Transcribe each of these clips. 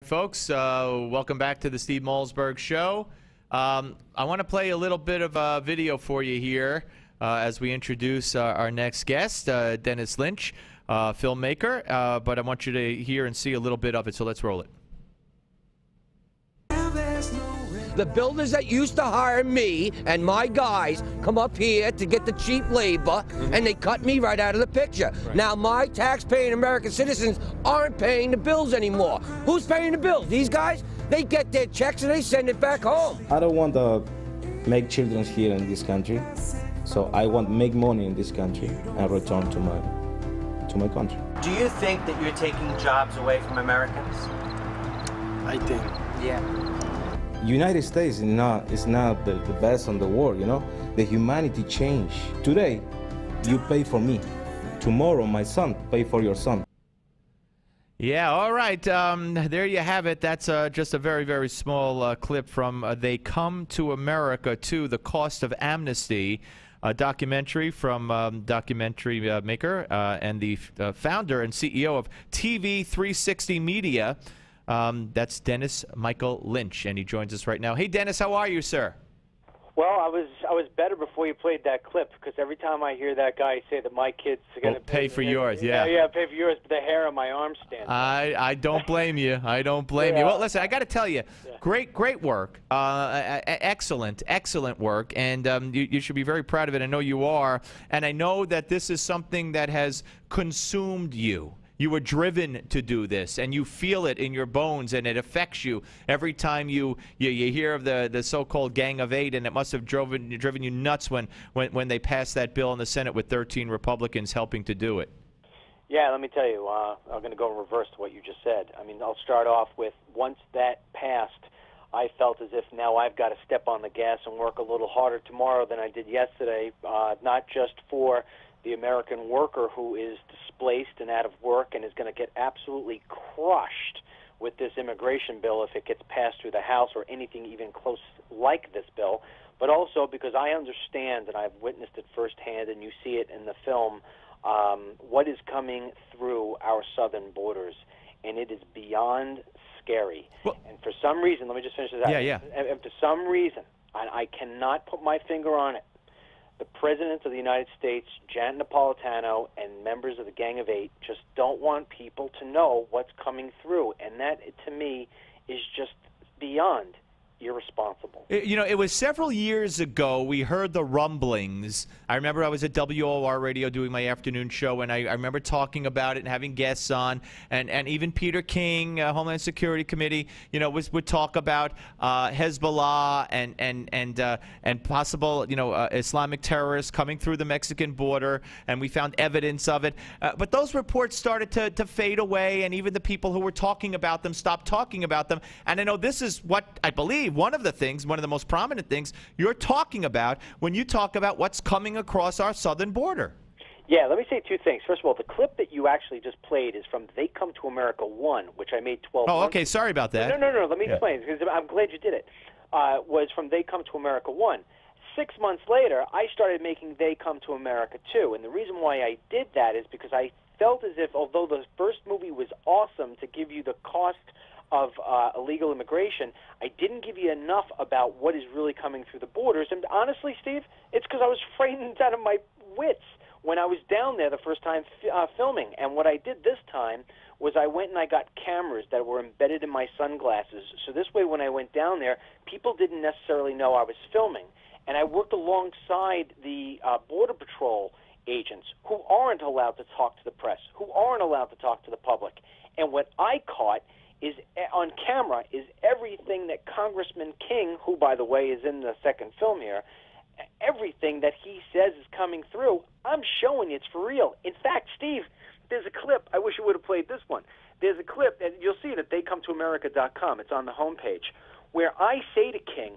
Folks, welcome back to the Steve Malzberg Show. I want to play a little bit of a video for you here as we introduce our next guest, Dennis Lynch, filmmaker. But I want you to hear and see a little bit of it, so let's roll it. The builders that used to hire me and my guys come up here to get the cheap labor, and they cut me right out of the picture. Right. Now my tax-paying American citizens aren't paying the bills anymore. Who's paying the bills? These guys? They get their checks and they send it back home. I don't want to make children here in this country, so I want to make money in this country and return to my country. Do you think that you're taking jobs away from Americans? I think. Yeah. United States is not the best in the world, you know? The humanity changed. Today, you pay for me. Tomorrow, my son pay for your son. Yeah, all right. There you have it. That's just a very, very small clip from They Come to America 2, The Cost of Amnesty, a documentary from documentary maker and the founder and CEO of TV 360 Media. That's Dennis Michael Lynch, and he joins us right now. Hey, Dennis, how are you, sir? Well, I was better before you played that clip, because every time I hear that guy say that my kids are going to pay for yours, yeah, pay for yours, but the hair on my arm stands. I don't blame you. I don't blame you. Well, listen, I got to tell you, great work, excellent work, and you should be very proud of it. I know you are, and I know that this is something that has consumed you. You were driven to do this, and you feel it in your bones, and it affects you every time you hear of the so-called Gang of Eight, and it must have driven you nuts when they passed that bill in the Senate with 13 Republicans helping to do it. Yeah, let me tell you, I'm going to go in reverse to what you just said. I mean, I'll start off with, once that passed, I felt as if now I've got to step on the gas and work a little harder tomorrow than I did yesterday, not just for the American worker who is displaced and out of work and is going to get absolutely crushed with this immigration bill if it gets passed through the House or anything even close like this bill, but also because I understand, and I've witnessed it firsthand, and you see it in the film, what is coming through our southern borders, and it is beyond scary. Well, and for some reason, let me just finish this out. Yeah. And for some reason, I cannot put my finger on it, the President of the United States, Janet Napolitano, and members of the Gang of Eight just don't want people to know what's coming through. And that, to me, is just beyond irresponsible. You know, it was several years ago we heard the rumblings. I remember I was at WOR Radio doing my afternoon show, and I remember talking about it and having guests on, and even Peter King, Homeland Security Committee, you know, would talk about Hezbollah and possible, you know, Islamic terrorists coming through the Mexican border, and we found evidence of it. But those reports started to fade away, and even the people who were talking about them stopped talking about them. And I know this is what I believe one of the most prominent things you're talking about when you talk about what's coming across our southern border. Yeah, let me say two things. First of all, the clip that you actually just played is from They Come to America 1, which I made 12 months. Oh, okay, sorry about that. No, let me explain, because I'm glad you did it. Was from They Come to America 1. 6 months later, I started making They Come to America 2, and the reason why I did that is because I felt as if, although the first movie was awesome to give you the cost of illegal immigration, I didn't give you enough about what is really coming through the borders. And honestly, Steve, it's because I was frightened out of my wits when I was down there the first time filming. And what I did this time was I went and I got cameras that were embedded in my sunglasses. So this way, when I went down there, people didn't necessarily know I was filming. And I worked alongside the Border Patrol agents who aren't allowed to talk to the press, who aren't allowed to talk to the public. And what I caught is on camera is everything that Congressman King, who, by the way, is in the second film here, everything that he says is coming through. I'm showing it's for real. In fact, Steve, there's a clip. I wish you would have played this one. There's a clip, and you'll see it at theycometoamerica.com. It's on the homepage, where I say to King,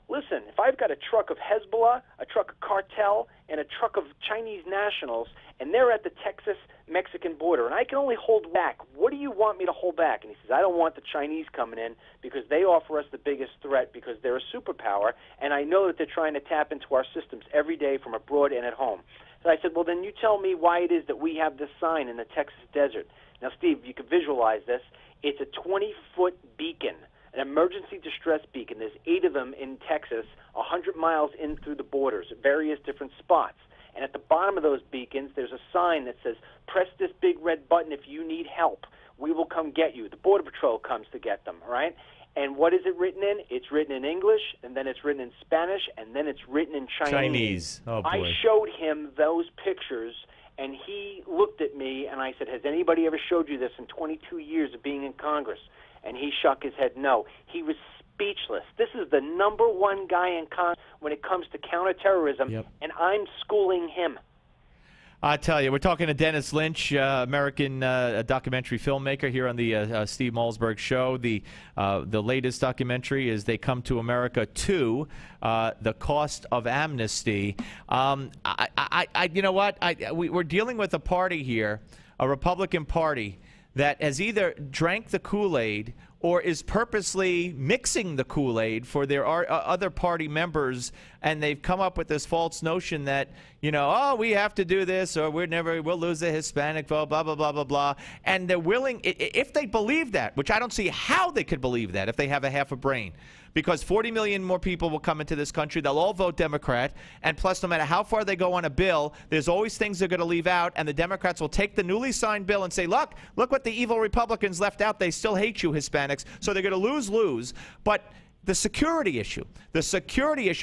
listen, if I've got a truck of Hezbollah, a truck of cartel, and a truck of Chinese nationals, and they're at the Texas-Mexican border, and I can only hold back, what do you want me to hold back? And he says, I don't want the Chinese coming in because they offer us the biggest threat because they're a superpower, and I know that they're trying to tap into our systems every day from abroad and at home. So I said, well, then you tell me why it is that we have this sign in the Texas desert. Now, Steve, you can visualize this. It's a 20-foot beacon, an emergency distress beacon. There's 8 of them in Texas, 100 miles in through the borders at various different spots. And at the bottom of those beacons, there's a sign that says, press this big red button if you need help. We will come get you. The Border Patrol comes to get them, all right? And what is it written in? It's written in English, and then it's written in Spanish, and then it's written in Chinese. Oh, boy. I showed him those pictures, and he looked at me, and I said, has anybody ever showed you this in 22 years of being in Congress? And he shook his head no. He was speechless. This is the #1 guy in Congress when it comes to counterterrorism, and I'm schooling him. I tell you, we're talking to Dennis Lynch, American documentary filmmaker here on the Steve Malzberg Show. The latest documentary is They Come to America 2, The Cost of Amnesty. You know what? We're dealing with a party here, a Republican Party, that has either drank the Kool-Aid or is purposely mixing the Kool-Aid for their other party members, and they've come up with this false notion that, you know, oh, we have to do this, or we'll lose the Hispanic vote, blah, blah, blah, blah, blah. And they're willing, if they believe that, which I don't see how they could believe that if they have a half a brain, because 40 million more people will come into this country. They'll all vote Democrat. And plus, no matter how far they go on a bill, there's always things they're going to leave out. And the Democrats will take the newly signed bill and say, look what the evil Republicans left out. They still hate you, Hispanics. So they're going to lose. But the security issue,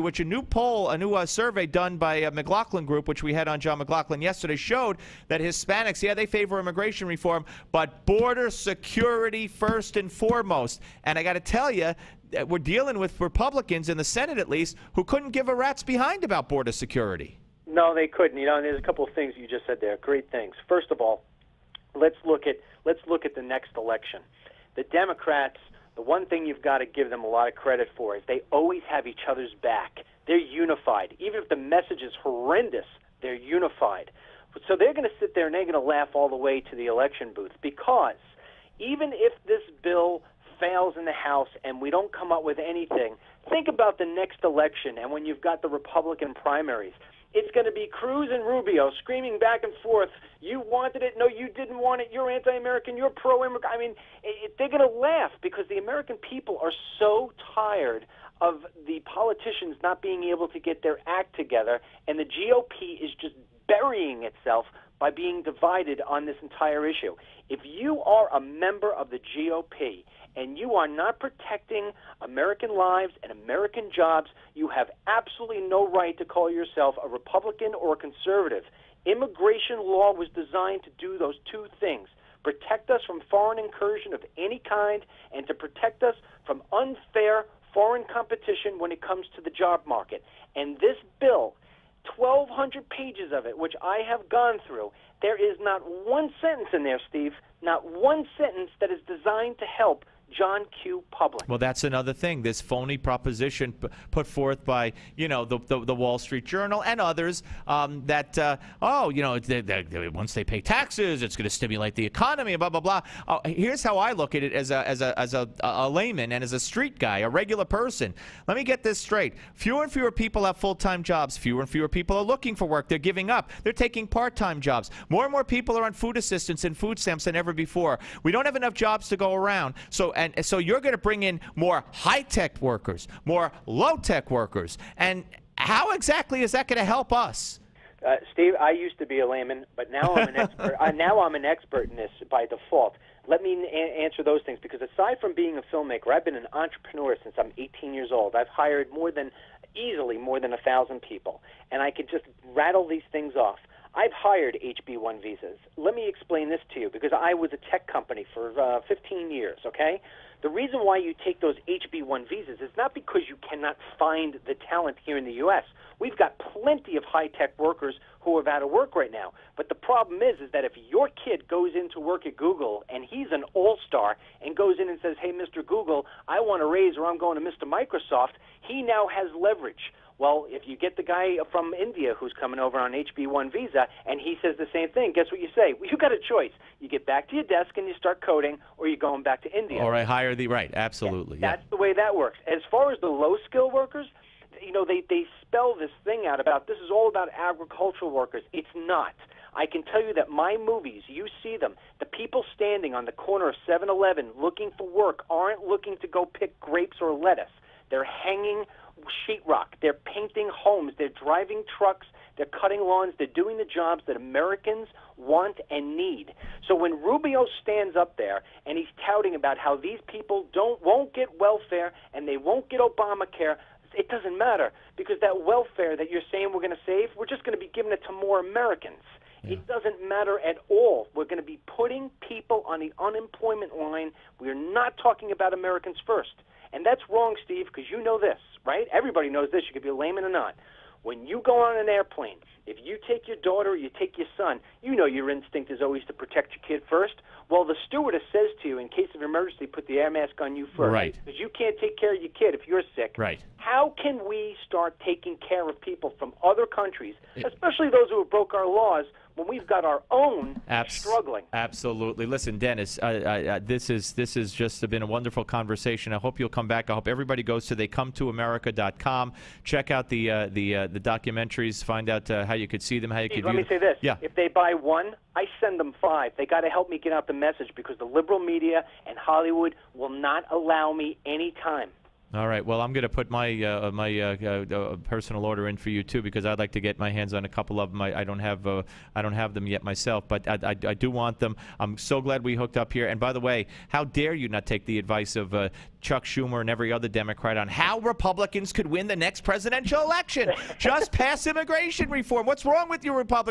which a new poll, a new survey done by a McLaughlin Group, which we had on John McLaughlin yesterday, showed that Hispanics, yeah, they favor immigration reform, but border security first and foremost. And I got to tell you, we're dealing with Republicans in the Senate, at least, who couldn't give a rat's behind about border security. No, they couldn't. You know, and there's a couple of things you just said there. Great things. First of all, let's look at the next election. The Democrats, the one thing you've got to give them a lot of credit for is they always have each other's back. They're unified. Even if the message is horrendous, they're unified. So they're going to sit there and they're going to laugh all the way to the election booth, because even if this bill fails in the House and we don't come up with anything, think about the next election and when you've got the Republican primaries. It's going to be Cruz and Rubio screaming back and forth, you wanted it, no, you didn't want it, you're anti-American, you're pro-immigrant. I mean, they're going to laugh because the American people are so tired of the politicians not being able to get their act together, and the GOP is just burying itself by being divided on this entire issue. If you are a member of the GOP and you are not protecting American lives and American jobs, you have absolutely no right to call yourself a Republican or a conservative. Immigration law was designed to do those two things: protect us from foreign incursion of any kind and to protect us from unfair foreign competition when it comes to the job market. And this bill, 1,200 pages of it, which I have gone through, there is not one sentence in there, Steve, not one sentence that is designed to help John Q. Public. Well, that's another thing. This phony proposition put forth by, you know, the Wall Street Journal and others that, oh, you know, once they pay taxes, it's going to stimulate the economy, and blah, blah, blah. Here's how I look at it as a layman and as a street guy, a regular person. Let me get this straight. Fewer and fewer people have full-time jobs. Fewer and fewer people are looking for work. They're giving up. They're taking part-time jobs. More and more people are on food assistance and food stamps than ever before. We don't have enough jobs to go around. So you're going to bring in more high-tech workers, more low-tech workers. And how exactly is that going to help us? Steve, I used to be a layman, but now I'm an expert. Now I'm an expert in this by default. Let me answer those things, because aside from being a filmmaker, I've been an entrepreneur since I'm 18 years old. I've hired easily more than 1,000 people, and I could just rattle these things off. I've hired HB1 visas. Let me explain this to you, because I was a tech company for 15 years, okay? The reason why you take those HB1 visas is not because you cannot find the talent here in the U.S. We've got plenty of high-tech workers who are out of work right now. But the problem is that if your kid goes into work at Google and he's an all-star and goes in and says, hey, Mr. Google, I want a raise, or I'm going to Mr. Microsoft, he now has leverage. Well, if you get the guy from India who's coming over on HB1 visa and he says the same thing, guess what you say? Well, you got a choice. You get back to your desk and you start coding, or you're going back to India. Or I hire the right, absolutely. Yeah, that's the way that works. As far as the low-skill workers, you know, they spell this thing out about this is all about agricultural workers. It's not. I can tell you that my movies, you see them, the people standing on the corner of 7-Eleven looking for work aren't looking to go pick grapes or lettuce. They're hanging sheetrock. They're painting homes. They're driving trucks. They're cutting lawns. They're doing the jobs that Americans want and need. So when Rubio stands up there and he's touting about how these people won't get welfare and they won't get Obamacare, it doesn't matter, because that welfare that you're saying we're going to save, we're just going to be giving it to more Americans. Yeah. It doesn't matter at all. We're going to be putting people on the unemployment line. We're not talking about Americans first. And that's wrong, Steve, because you know this, right? Everybody knows this. You could be a layman or not. When you go on an airplane, if you take your daughter or you take your son, you know your instinct is always to protect your kid first. Well, the stewardess says to you, in case of emergency, put the air mask on you first. Right. Because you can't take care of your kid if you're sick. Right. How can we start taking care of people from other countries, especially those who have broke our laws, when we've got our own struggling? Absolutely. Listen, Dennis, this has just been a wonderful conversation. I hope you'll come back. I hope everybody goes to theycometoamerica.com. Check out the documentaries. Find out how you could see them, how you could. Let me say this. Yeah. If they buy one, I send them 5. They got to help me get out the message, because the liberal media and Hollywood will not allow me any time. All right. Well, I'm going to put my personal order in for you too, because I'd like to get my hands on a couple of them. I don't have them yet myself, but I do want them. I'm so glad we hooked up here. And by the way, how dare you not take the advice of Chuck Schumer and every other Democrat on how Republicans could win the next presidential election? Just pass immigration reform. What's wrong with you, Republicans?